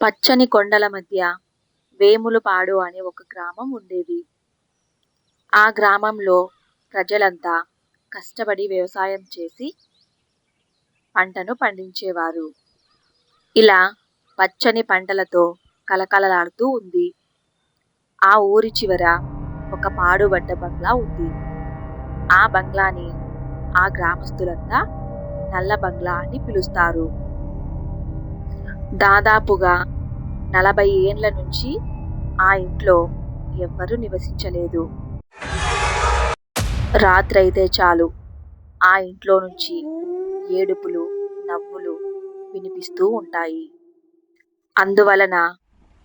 పచ్చని కొండల మధ్య వేములపాడు అనే ఒక గ్రామం ఉండేది. ఆ గ్రామంలో ప్రజలంతా కష్టపడి వ్యవసాయం చేసి పంటను పండించేవారు. ఇలా పచ్చని పంటలతో కలకలలాడుతూ ఉంది. ఆ ఊరి చివర ఒక పాడుబడ్డ బంగ్లా ఉంది. ఆ బంగ్లాని ఆ గ్రామస్తులంతా నల్ల బంగ్లా అని పిలుస్తారు. దాదాపుగా 40 ఏండ్ల నుంచి ఆ ఇంట్లో ఎవ్వరూ నివసించలేదు. రాత్రైతే చాలు ఆ ఇంట్లో నుంచి ఏడుపులు, నవ్వులు వినిపిస్తూ ఉంటాయి. అందువలన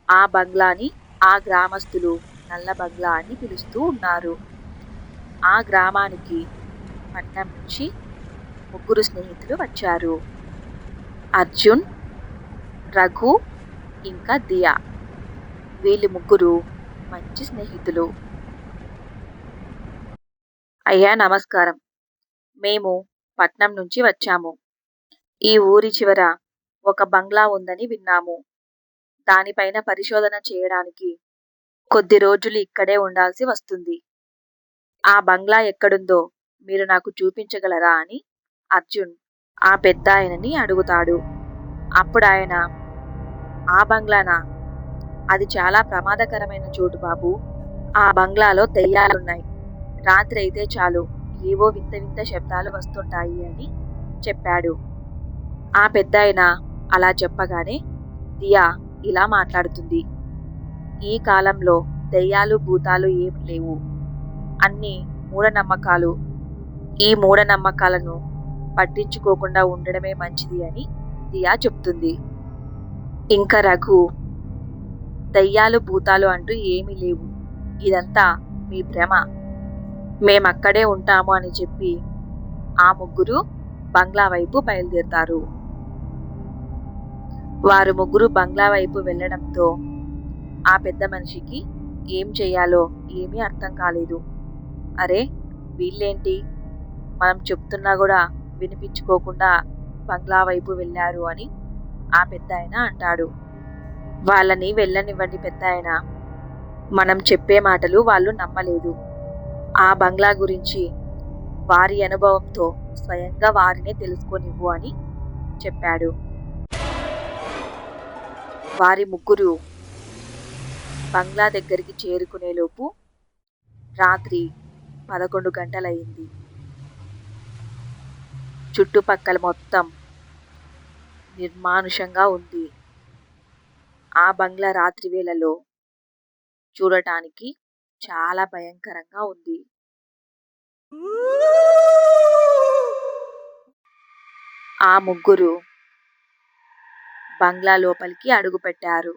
ఆ బంగ్లాని ఆ గ్రామస్తులు నల్ల బంగ్లా అని పిలుస్తూ ఉన్నారు. ఆ గ్రామానికి పట్నం నుంచి 3 స్నేహితులు వచ్చారు. అర్జున్, రఘు ఇంకా దియా. వీళ్ళు 3 మంచి స్నేహితులు. అయ్యా నమస్కారం. మేము పట్నం నుంచి వచ్చాము. ఈ ఊరి చివర ఒక బంగ్లా ఉందని విన్నాము. దానిపైన పరిశోధన చేయడానికి కొద్ది రోజులు ఇక్కడే ఉండాల్సి వస్తుంది. ఆ బంగ్లా ఎక్కడుందో మీరు నాకు చూపించగలరా అని అర్జున్ ఆ పెద్దాయనని అడుగుతాడు. అప్పుడాయన, ఆ బంగ్లానా? అది చాలా ప్రమాదకరమైన చోటు బాబూ. ఆ బంగ్లాలో దెయ్యాలున్నాయి. రాత్రి అయితే చాలు ఏవో వింత వింత శబ్దాలు వస్తుంటాయి అని చెప్పాడు. ఆ పెద్దాయన అలా చెప్పగానే దియా ఇలా మాట్లాడుతుంది. ఈ కాలంలో దెయ్యాలు భూతాలు ఏమి లేవు. అన్నీ మూఢనమ్మకాలు. ఈ మూఢనమ్మకాలను పట్టించుకోకుండా ఉండడమే మంచిది అని దియా చెప్తుంది. ఇంకా రఘు, దయ్యాలు భూతాలు అంటూ ఏమీ లేవు. ఇదంతా మీ భ్రమ. మేమక్కడే ఉంటాము అని చెప్పి ఆ 3 బంగ్లా వైపు బయలుదేరతారు. వారు 3 బంగ్లా వైపు వెళ్లడంతో ఆ పెద్ద మనిషికి ఏం చెయ్యాలో ఏమీ అర్థం కాలేదు. అరే, వీళ్ళేంటి మనం చెప్తున్నా కూడా వినిపించుకోకుండా బంగ్లా వైపు వెళ్ళారు అని ఆ పెద్దాయన అంటాడు. వాళ్ళని వెళ్ళనివ్వండి పెద్దాయన. మనం చెప్పే మాటలు వాళ్ళు నమ్మలేదు. ఆ బంగ్లా గురించి వారి అనుభవంతో స్వయంగా వారినే తెలుసుకోనివ్వు అని చెప్పాడు. వారి 3 బంగ్లా దగ్గరికి చేరుకునేలోపు రాత్రి 11 గంటలయింది. చుట్టుపక్కల మొత్తం నిర్మానుషంగా ఉంది. ఆ బంగ్లా రాత్రి వేళలో చూడటానికి చాలా భయంకరంగా ఉంది. ఆ 3 బంగ్లా లోపలికి అడుగుపెట్టారు.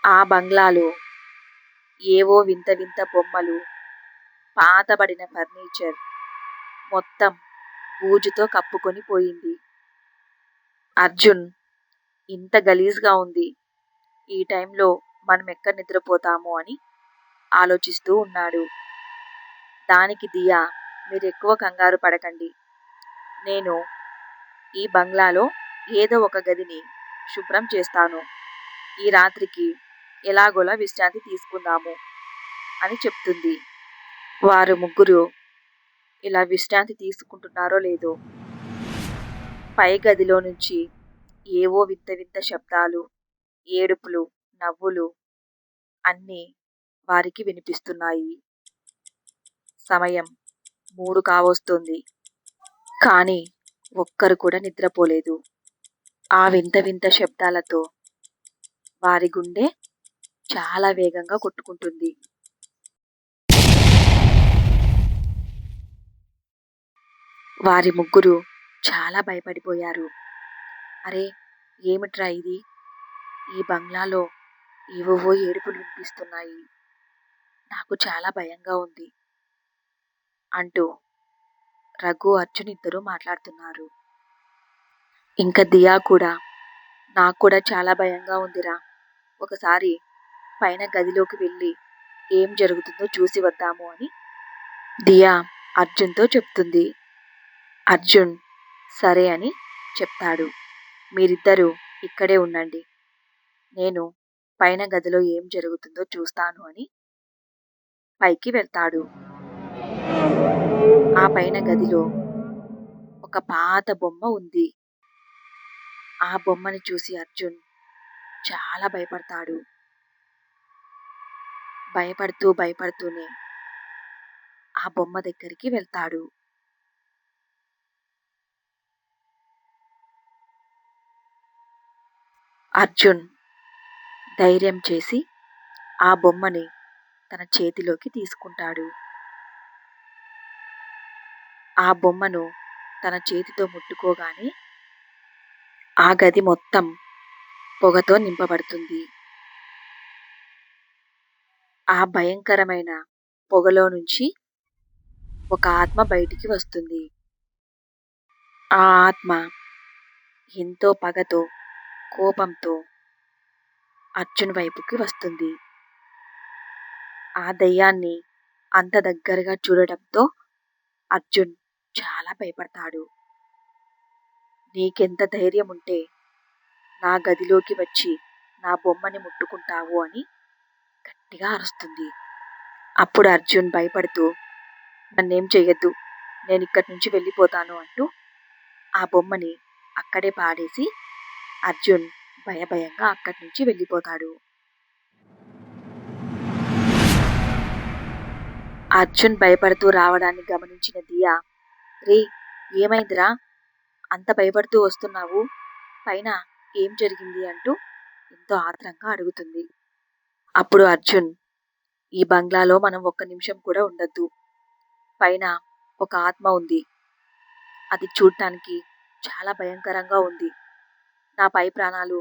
ఆ బంగ్లాలో ఏవో వింత వింత బొమ్మలు, పాతబడిన ఫర్నిచర్ మొత్తం బూజుతో కప్పుకొని పోయింది. అర్జున్, ఇంత గలీజ్గా ఉంది. ఈ టైంలో మనం ఎక్కడ నిద్రపోతాము అని ఆలోచిస్తూ ఉన్నాడు. దానికి దియా, మీరెక్కువ కంగారు పడకండి. నేను ఈ బంగ్లాలో ఏదో ఒక గదిని శుభ్రం చేస్తాను. ఈ రాత్రికి ఎలాగోలా విశ్రాంతి తీసుకుందాము అని చెప్తుంది. వారు 3 ఇలా విశ్రాంతి తీసుకుంటున్నారో లేదో పై గదిలో నుంచి ఏవో వింత వింత శబ్దాలు, ఏడుపులు, నవ్వులు అన్నీ వారికి వినిపిస్తున్నాయి. సమయం 3 కావస్తుంది. కానీ ఒక్కరు కూడా నిద్రపోలేదు. ఆ వింత వింత శబ్దాలతో వారి గుండె చాలా వేగంగా కొట్టుకుంటుంది. వారి 3 చాలా భయపడిపోయారు. అరే, ఏమిట్రా ఇది? ఈ బంగ్లాలో ఏవేవో ఏడుపులు వినిపిస్తున్నాయి. నాకు చాలా భయంగా ఉంది అంటూ రఘు, అర్జున్ ఇద్దరు మాట్లాడుతున్నారు. ఇంకా దియా కూడా, నాకు కూడా చాలా భయంగా ఉందిరా. ఒకసారి పైన గదిలోకి వెళ్ళి ఏం జరుగుతుందో చూసి వద్దాము అని దియా అర్జున్తో చెప్తుంది. అర్జున్ సరే అని చెప్తాడు. మీరిద్దరూ ఇక్కడే ఉండండి. నేను పైన గదిలో ఏం జరుగుతుందో చూస్తాను అని పైకి వెళ్తాడు. ఆ పైన గదిలో ఒక పాత బొమ్మ ఉంది. ఆ బొమ్మని చూసి అర్జున్ చాలా భయపడతాడు. భయపడుతూనే ఆ బొమ్మ దగ్గరికి వెళ్తాడు. అర్జున్ ధైర్యం చేసి ఆ బొమ్మని తన చేతిలోకి తీసుకుంటాడు. ఆ బొమ్మను తన చేతితో ముట్టుకోగానే ఆ గది మొత్తం పొగతో నింపబడుతుంది. ఆ భయంకరమైన పొగలో నుంచి ఒక ఆత్మ బయటికి వస్తుంది. ఆ ఆత్మ ఎంతో పగతో, కోపంతో అర్జున్ వైపుకి వస్తుంది. ఆ దెయ్యాన్ని అంత దగ్గరగా చూడటంతో అర్జున్ చాలా భయపడతాడు. నీకెంత ధైర్యం ఉంటే నా గదిలోకి వచ్చి నా బొమ్మని ముట్టుకుంటావు అని గట్టిగా అరుస్తుంది. అప్పుడు అర్జున్ భయపడుతూ నన్నేం చెయ్యొద్దు, నేను ఇక్కడి నుంచి వెళ్ళిపోతాను అంటూ ఆ బొమ్మని అక్కడే పాడేసి అర్జున్ భయంగా అక్కడి నుంచి వెళ్ళిపోతాడు. అర్జున్ భయపడుతూ రావడాన్ని గమనించిన దియా, రే ఏమైందిరా, అంత భయపడుతూ వస్తున్నావు, పైన ఏం జరిగింది అంటూ ఎంతో ఆత్రంగా అడుగుతుంది. అప్పుడు అర్జున్, ఈ బంగ్లాలో మనం ఒక్క నిమిషం కూడా ఉండొద్దు. పైన ఒక ఆత్మ ఉంది. అది చూడటానికి చాలా భయంకరంగా ఉంది. నా పై ప్రాణాలు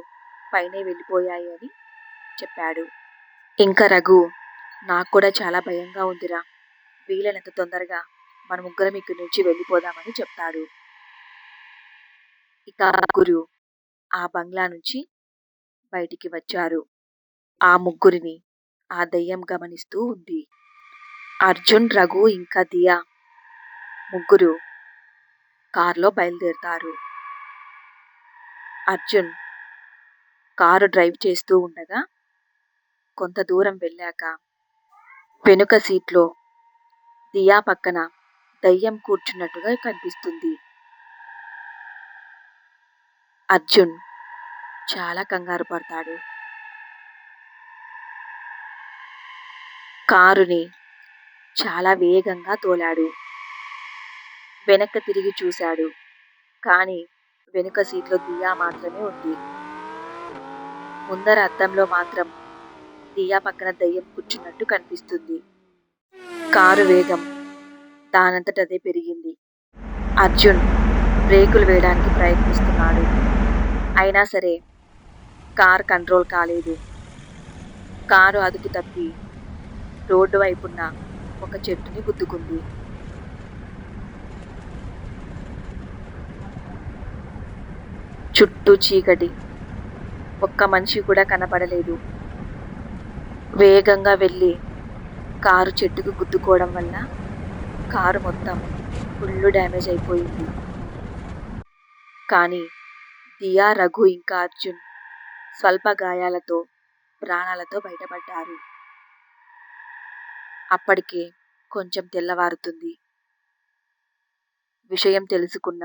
పైనే వెళ్ళిపోయాయి అని చెప్పాడు. ఇంకా రఘు, నాకు కూడా చాలా భయంగా ఉందిరా, వీలైనంత తొందరగా మన ముగ్గురం ఇక్కడి నుంచి వెళ్ళిపోదామని చెప్తాడు. ఇక ముగ్గురు ఆ బంగ్లా నుంచి బయటికి వచ్చారు. ఆ ముగ్గురిని ఆ దయ్యం గమనిస్తూ ఉంది. అర్జున్, రఘు ఇంకా దియా ముగ్గురు కారులో బయలుదేరుతారు. అర్జున్ కారు డ్రైవ్ చేస్తూ ఉండగా కొంత దూరం వెళ్ళాక వెనుక సీట్లో దియా పక్కన దయ్యం కూర్చున్నట్టుగా కనిపిస్తుంది. అర్జున్ చాలా కంగారు పడతాడు. కారుని చాలా వేగంగా తోలాడు. వెనక్కి తిరిగి చూశాడు. కానీ వెనుక సీట్లో దియా మాత్రమే ఉంది. ముందర అద్దంలో మాత్రం దియా పక్కన దయ్యం కూర్చున్నట్టు కనిపిస్తుంది. కారు వేగం దానంతటదే పెరిగింది. అర్జున్ బ్రేకులు వేయడానికి ప్రయత్నిస్తున్నాడు. అయినా సరే కారు కంట్రోల్ కాలేదు. కారు అదుపు తప్పి రోడ్డు వైపున్న ఒక చెట్టుని గుద్దుకుంది. చుట్టూ చీకటి, ఒక్క మనిషి కూడా కనపడలేదు. వేగంగా వెళ్ళి కారు చెట్టుకు గుద్దుకోవడం వల్ల కారు మొత్తం ఫుల్ డ్యామేజ్ అయిపోయింది. కానీ దియా, రఘు ఇంకా అర్జున్ స్వల్ప గాయాలతో ప్రాణాలతో బయటపడ్డారు. అప్పటికే కొంచెం తెల్లవారుతుంది. విషయం తెలుసుకున్న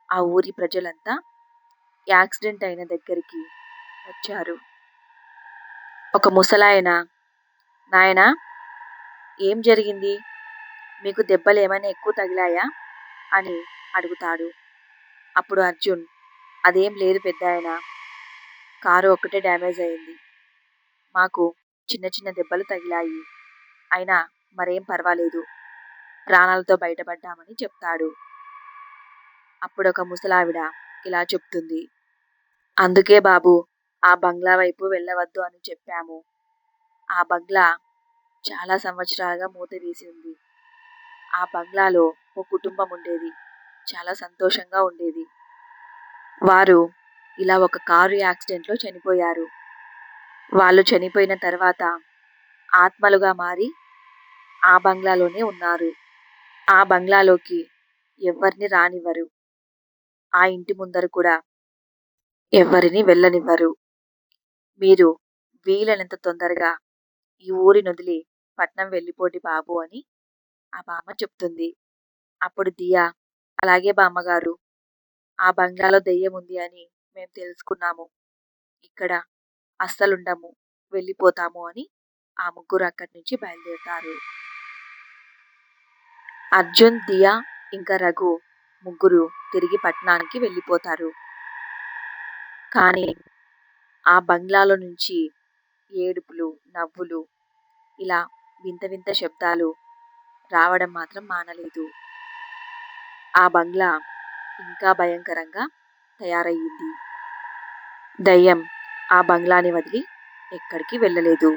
ఆ ఊరి ప్రజలంతా యాక్సిడెంట్ అయిన దగ్గరికి వచ్చారు. ఒక ముసలాయన, నాయనా ఏం జరిగింది, మీకు దెబ్బలు ఏమైనా ఎక్కువ తగిలాయా అని అడుగుతాడు. అప్పుడు అర్జున్, అదేం లేదు పెద్దాయన, కారు ఒక్కటే డ్యామేజ్ అయింది, మాకు చిన్న చిన్న దెబ్బలు తగిలాయి, అయినా మరేం పర్వాలేదు, ప్రాణాలతో బయటపడ్డామని చెప్తాడు. అప్పుడు ఒక ముసలావిడ ఇలా చెప్తుంది, అందుకే బాబు ఆ బంగ్లా వైపు వెళ్ళవద్దు అని చెప్పాము. ఆ బంగ్లా చాలా సంవత్సరాలుగా మూత వేసి ఉంది. ఆ బంగ్లాలో ఓ కుటుంబం ఉండేది, చాలా సంతోషంగా ఉండేది. వారు ఇలా ఒక కారు యాక్సిడెంట్లో చనిపోయారు. వాళ్ళు చనిపోయిన తర్వాత ఆత్మలుగా మారి ఆ బంగ్లాలోనే ఉన్నారు. ఆ బంగ్లాలోకి ఎవరిని రానివ్వరు. ఆ ఇంటి ముందర కూడా ఎవ్వరిని వెళ్ళనివ్వరు. మీరు వీలైనంత తొందరగా ఈ ఊరిని వదిలి పట్నం వెళ్ళిపోండి బాబు అని ఆ బామ్మ చెప్తుంది. అప్పుడు దియా, అలాగే బామ్మగారు, ఆ బంగ్లాలో దెయ్యం ఉంది అని మేము తెలుసుకున్నాము. ఇక్కడ అస్సలుండము, వెళ్ళిపోతాము అని ఆ ముగ్గురు అక్కడి నుంచి బయలుదేరుతారు. అర్జున్, దియా ఇంకా రఘు ముగ్గురు తిరిగి పట్టణానికి వెళ్ళిపోతారు. కానీ ఆ బంగ్లాలో నుంచి ఏడుపులు, నవ్వులు, ఇలా వింత వింత శబ్దాలు రావడం మాత్రం మానలేదు. ఆ బంగ్లా ఇంకా భయంకరంగా తయారయ్యింది. దయ్యం ఆ బంగ్లాని వదిలి ఎక్కడికి వెళ్ళలేదు.